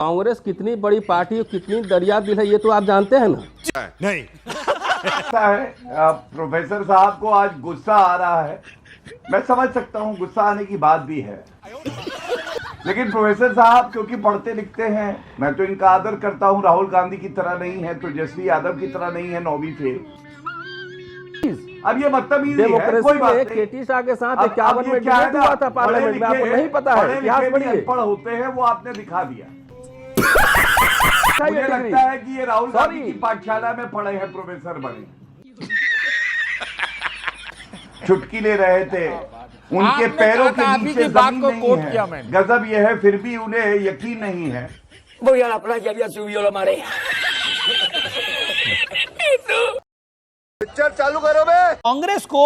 कांग्रेस कितनी बड़ी पार्टी और कितनी दरिया दिल है ये तो आप जानते हैं ना। नहीं ऐसा है प्रोफेसर साहब को आज गुस्सा आ रहा है। मैं समझ सकता हूं, गुस्सा आने की बात भी है, लेकिन प्रोफेसर साहब क्योंकि पढ़ते लिखते हैं, मैं तो इनका आदर करता हूं। राहुल गांधी की तरह नहीं है, तेजस्वी यादव की तरह नहीं है, 9वीं फेल। अब ये बदतमीजी है, कोई बात नहीं। केटी शाह के साथ 51 में डिबेट हुआ था पार्लियामेंट में, आपको नहीं पता है? इतिहास पढ़िए। अनपढ़ होते हैं वो आपने दिखा दिया। मुझे लगता है कि ये राहुल गांधी की पाठशाला में पढ़े हैं, प्रोफेसर बने। चुटकी ले रहे थे, उनके पैरों के नीचे जमीन नहीं है। गजब यह है फिर भी उन्हें यकीन नहीं है। Voy a la playa, había subido la marea. Picture चालू करो बे। कांग्रेस को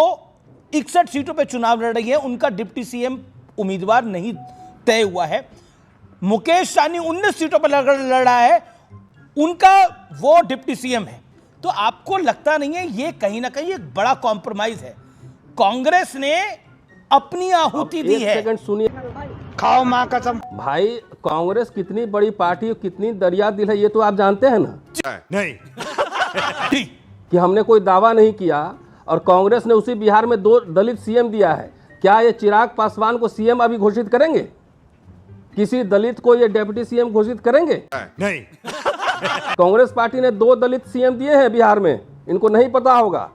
61 सीटों पे चुनाव लड़ रही है, उनका डिप्टी सीएम उम्मीदवार नहीं तय हुआ है। मुकेश सहनी 19 सीटों पर लड़ रहा है, उनका वो डिप्टी सीएम है। तो आपको लगता नहीं है ये कहीं ना कहीं एक बड़ा कॉम्प्रोमाइज है? कांग्रेस ने अपनी आहुति दी है। सेकंड सुनिए, खाओ मां कसम। भाई कांग्रेस कितनी बड़ी पार्टी और कितनी दरिया दिल है ये तो आप जानते हैं ना। नहीं कि हमने कोई दावा नहीं किया और कांग्रेस ने उसी बिहार में 2 दलित सीएम दिया है। क्या ये चिराग पासवान को सीएम अभी घोषित करेंगे? किसी दलित को ये डिप्टी सीएम घोषित करेंगे? नहीं कांग्रेस पार्टी ने 2 दलित सीएम दिए हैं बिहार में, इनको नहीं पता होगा।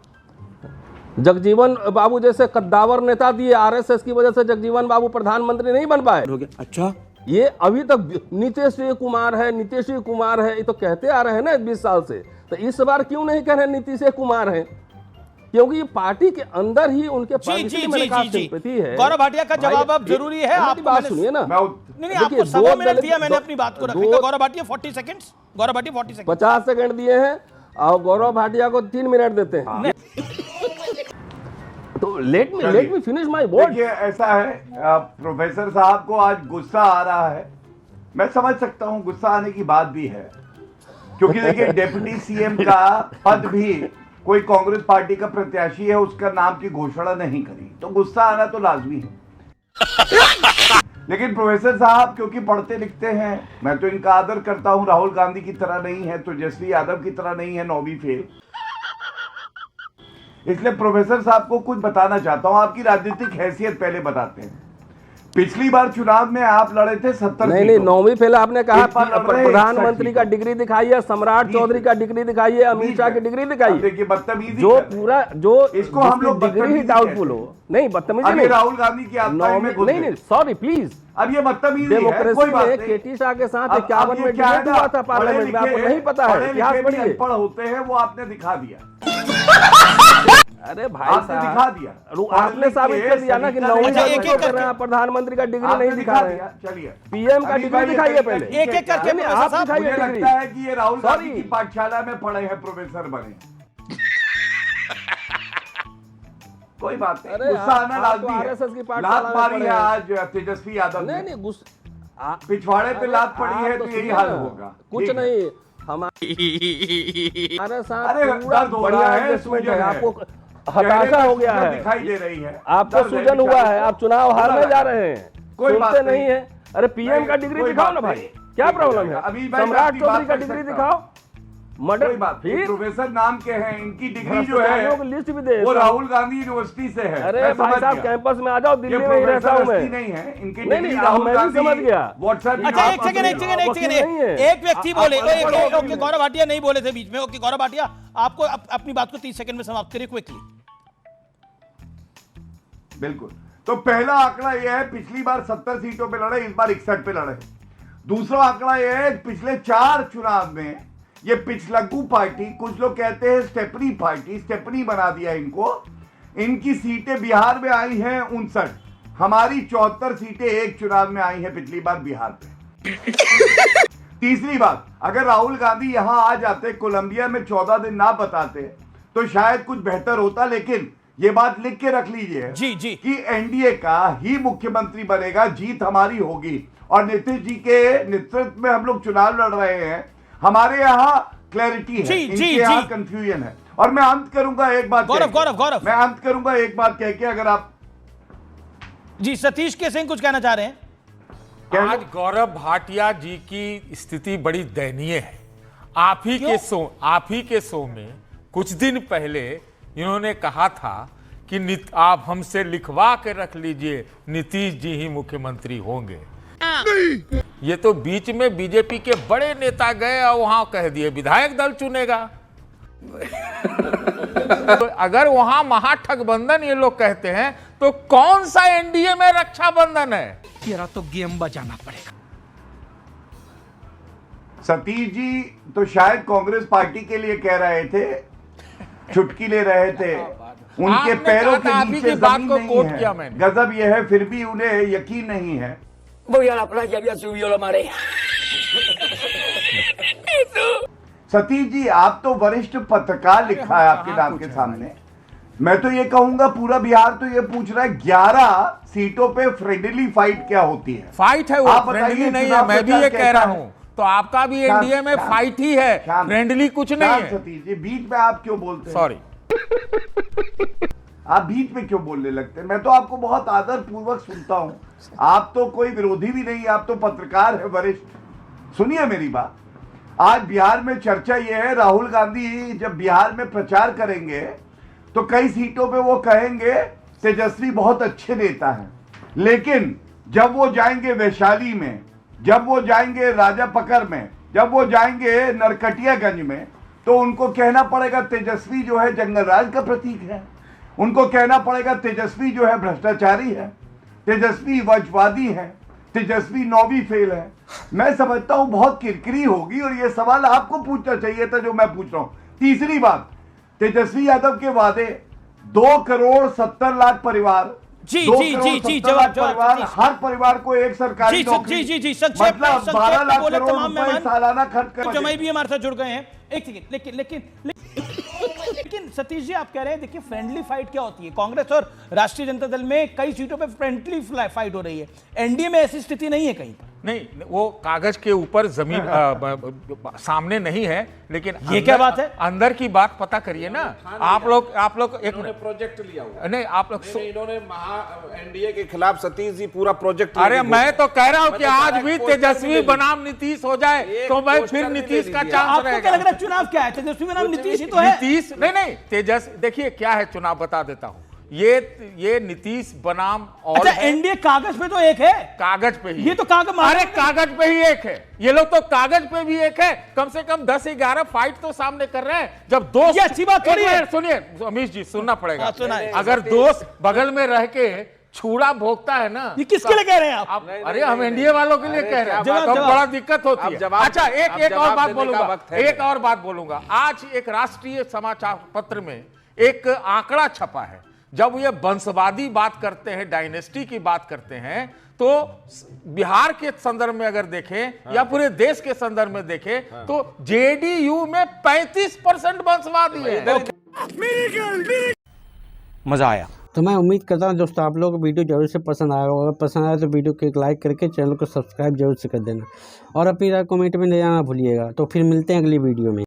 जगजीवन बाबू जैसे कद्दावर नेता दिए, आरएसएस की वजह से जगजीवन बाबू प्रधानमंत्री नहीं बन पाए। अच्छा, ये अभी तक नीतीश कुमार है, नीतीश कुमार है, ये तो कहते आ रहे हैं ना 20 साल से। तो इस बार क्यों नहीं कह रहे नीतीश कुमार हैं? क्योंकि ये पार्टी के अंदर ही उनके सिंपैथी है। गौरव भाटिया का जवाब अब जरूरी है। आप बात सुनिए ना। नहीं, आपको 1.25 मिनट दिया मैंने अपनी बात को रखने का। Gaurav Bhatia 40 seconds, Gaurav Bhatia 40 second, 50 second दिए हैं और गौरव भाटिया को 3 मिनट देते हैं। तो let me finish my word. देखिए ऐसा है प्रोफेसर साहब को आज गुस्सा आ रहा है। मैं समझ सकता हूं, गुस्सा आने की बात भी है, क्योंकि देखिए डिप्टी सीएम का पद भी कोई कांग्रेस पार्टी का प्रत्याशी है, उसका नाम की घोषणा नहीं करी, तो गुस्सा आना तो लाजमी है। लेकिन प्रोफेसर साहब क्योंकि पढ़ते लिखते हैं, मैं तो इनका आदर करता हूं। राहुल गांधी की तरह नहीं है, तेजस्वी यादव की तरह नहीं है, 9वीं फेल। इसलिए प्रोफेसर साहब को कुछ बताना चाहता हूं। आपकी राजनीतिक हैसियत पहले बताते हैं। पिछली बार चुनाव में आप लड़े थे 70 नहीं 9वीं फेल आपने कहा। प्रधानमंत्री का डिग्री दिखाइए, सम्राट चौधरी का डिग्री दिखाइए, अमित शाह की डिग्री दिखाइए। देखिए बदतमीजी जो पूरा जो इसको हम लोग डिग्री ही डाउटफुल हो। नहीं बदतमीजी नहीं, राहुल गांधी की नहीं सॉरी प्लीज। अब ये बदतमीजी है, कोई डेमोक्रेसी बात में नहीं। केटी शाह के साथ 51 में डिबेट हुआ था पार्लियामेंट में, आपको नहीं पता है? इतिहास पढ़िए। अनपढ़ होते हैं वो आपने दिखा दिया। अरे भाई आपने दिखा दिया, आपने साबित कर दिया ना कि 9वीं प्रधानमंत्री का डिग्री नहीं दिखा रहे हैं। चलिए पीएम का डिग्री दिखाइए पहले, एक एक करके आप दिखाइए मुझे डिग्री। लगता है कि ये राहुल गांधी की पाठशाला में पढ़े हैं, प्रोफेसर बने। कोई बात नहीं, गुस्सा आना लाजमी है। लात मारी है आज तेजस्वी यादव ने। नहीं गुस्सा, पिछवाड़े पे लात पड़ी है तो यही हाल होगा। कुछ नहीं हमारे साथ पूरा दर्द हो रहा है, आपको हताशा हो गया है, दिखाई दे रही है, आपको सूजन हुआ है, आप चुनाव हारने जा रहे हैं, कोई बात नहीं है। अरे पीएम का डिग्री दिखाओ ना भाई, क्या प्रॉब्लम है? सम्राट चौधरी का डिग्री दिखाओ। मर्डर फिर प्रोफेसर नाम के हैं, इनकी डिग्री जो है लिस्ट भी दे, वो राहुल गांधी यूनिवर्सिटी से है। अरे भाई साहब कैंपस में आ जाओ, दिल्ली में ही रहता हूं मैं। नहीं है इनकी नहीं डिग्री, राहुल गांधी समझ गया। व्हाट्सएप। अच्छा एक सेकंड एक व्यक्ति बोले। ओके गौरव भाटिया नहीं बोले थे बीच में। ओके गौरव भाटिया, आपको अपनी बात को 30 सेकंड में समाप्त करिए क्विकली। बिल्कुल। तो पहला आंकड़ा यह है, पिछली बार 70 सीटों पे लड़े, इस बार 61 पे लड़े। दूसरा आंकड़ा यह है, पिछले 4 चुनाव में ये पिछलग्गू पार्टी, कुछ लोग कहते हैं स्टेपनी पार्टी, स्टेपनी बना दिया इनको, इनकी सीटें बिहार में आई हैं 59, हमारी 74 सीटें एक चुनाव में आई हैं पिछली बार बिहार पे। तीसरी बात, अगर राहुल गांधी यहां आ जाते, कोलंबिया में 14 दिन ना बताते तो शायद कुछ बेहतर होता। लेकिन ये बात लिख के रख लीजिए जी कि एनडीए का ही मुख्यमंत्री बनेगा, जीत हमारी होगी। और नीतीश जी के नेतृत्व में हम लोग चुनाव लड़ रहे हैं, हमारे यहाँ क्लैरिटी है, इनके यहाँ कंफ्यूजन है। और मैं अंत करूंगा एक बात, गौरव मैं अंत करूंगा एक बात कह के, अगर आप जी सतीश के सिंह कुछ कहना चाह रहे हैं। आज गौरव भाटिया जी की स्थिति बड़ी दयनीय है। आप ही के शो में कुछ दिन पहले इन्होंने कहा था कि आप हमसे लिखवा के रख लीजिए, नीतीश जी ही मुख्यमंत्री होंगे। ये तो बीच में बीजेपी के बड़े नेता गए और वहां कह दिए विधायक दल चुनेगा। तो अगर वहां महागठबंधन ये लोग कहते हैं तो कौन सा एनडीए में रक्षाबंधन है? तेरा तो गेम बजाना पड़ेगा। सतीश जी तो शायद कांग्रेस पार्टी के लिए कह रहे थे, चुटकी ले रहे थे। उनके पैरों के नीचे बात जमीन को नहीं कोट है। किया मैंने। गजब यह है फिर भी उन्हें यकीन नहीं है। Voy a la playa y a subir la marea. Satish ji आप तो वरिष्ठ पत्रकार लिखा है आपके नाम के सामने। मैं तो ये कहूंगा पूरा बिहार तो ये पूछ रहा है 11 सीटों पे फ्रेंडली फाइट क्या होती है? फाइट है वो, आप बताइए, फ्रेंडली नहीं है। चुनाव मैं भी प्रचार ये कह कैसा रहा है? हूं तो आपका भी एनडीए में फाइट ही है, फ्रेंडली कुछ नहीं है। सतीश जी बीच में आप क्यों बोलते हैं? सॉरी, आप बीच में क्यों बोलने लगते हैं? मैं तो आपको बहुत आदर पूर्वक सुनता हूं। आप तो कोई विरोधी भी नहीं, आप तो पत्रकार है वरिष्ठ। सुनिए मेरी बात। आज बिहार में चर्चा यह है, राहुल गांधी जब बिहार में प्रचार करेंगे तो कई सीटों पे वो कहेंगे तेजस्वी बहुत अच्छे नेता हैं, लेकिन जब वो जाएंगे वैशाली में, जब वो जाएंगे राजापकर में, जब वो जाएंगे नरकटियागंज में, तो उनको कहना पड़ेगा तेजस्वी जो है जंगलराज का प्रतीक है। उनको कहना पड़ेगा तेजस्वी जो है भ्रष्टाचारी है, तेजस्वी वंशवादी है, तेजस्वी 9वीं फेल है। मैं समझता हूं बहुत किरकिरी होगी और ये सवाल आपको पूछना चाहिए था जो मैं पूछ रहा हूं। तीसरी बात, तेजस्वी यादव के वादे 2,70,00,000 परिवार, जी, 2,70,00,000 जवाब, परिवार, हर परिवार को एक सरकारी जी, नौकरी, जी, संक्षेप में, मतलब 12 लाख बोले करोड़ तमाम रुपए मेहमान। सालाना खर्च कर। जमाई भी हमारे साथ जुड़ गए हैं। एक सेकंड, लेकिन सतीश जी आप कह रहे हैं देखिए फ्रेंडली फाइट क्या होती है? कांग्रेस और राष्ट्रीय जनता दल में कई सीटों पे फ्रेंडली फाइट हो रही है, एनडीए में ऐसी स्थिति नहीं है कहीं पर। नहीं, वो कागज के ऊपर जमीन सामने नहीं है, लेकिन ये क्या बात है? अंदर की बात पता करिए ना। आप लोग एक प्रोजेक्ट लिया हुआ नहीं, आप लोग इन्होंने एनडीए के खिलाफ सतीश जी पूरा प्रोजेक्ट। अरे मैं तो कह रहा हूं कि आज भी तेजस्वी बनाम नीतीश हो जाए तो मैं फिर नीतीश का चांस आपको क्या लग रहेगा। रहा है चुनाव क्या है? तेजस्वी बनाम नीतीश ही तो है। नीतीश नहीं, तेजस देखिए क्या है चुनाव, बता देता हूं। ये नीतीश बनाम और अच्छा, एनडीए कागज पे तो एक है, कागज पे ही, ये तो कागज, अरे कागज पे ही एक है। ये लोग तो कागज पे भी एक है, कम से कम 10-11 फाइट तो सामने कर रहे हैं। जब दोस्त, ये अच्छी बात थोड़ी है। सुनिए अमीश जी, सुनना पड़ेगा। हाँ, सुनाइए। अगर दोस्त बगल में रह के छुड़ा भोगता है ना, ये किसके लिए कह रहे हैं आप? अरे हम एनडीए वालों के लिए कह रहे हैं, जवाब, तो जवाब। बड़ा दिक्कत होती है। अच्छा, एक और बात बोलूंगा, आज एक राष्ट्रीय समाचार पत्र में एक आंकड़ा छपा है। जब ये वंशवादी बात करते हैं, डायनेस्टी की बात करते हैं, तो बिहार के संदर्भ में अगर देखें या पूरे देश के संदर्भ में देखें तो जेडीयू में 35% वंशवादी है। मजा आया। तो मैं उम्मीद करता हूँ दोस्तों आप लोगों को वीडियो जरूर से पसंद आया होगा। पसंद आया तो वीडियो को एक लाइक करके चैनल को सब्सक्राइब जरूर से कर देना और अपनी राय कमेंट में ले जाना भूलिएगा। तो फिर मिलते हैं अगली वीडियो में।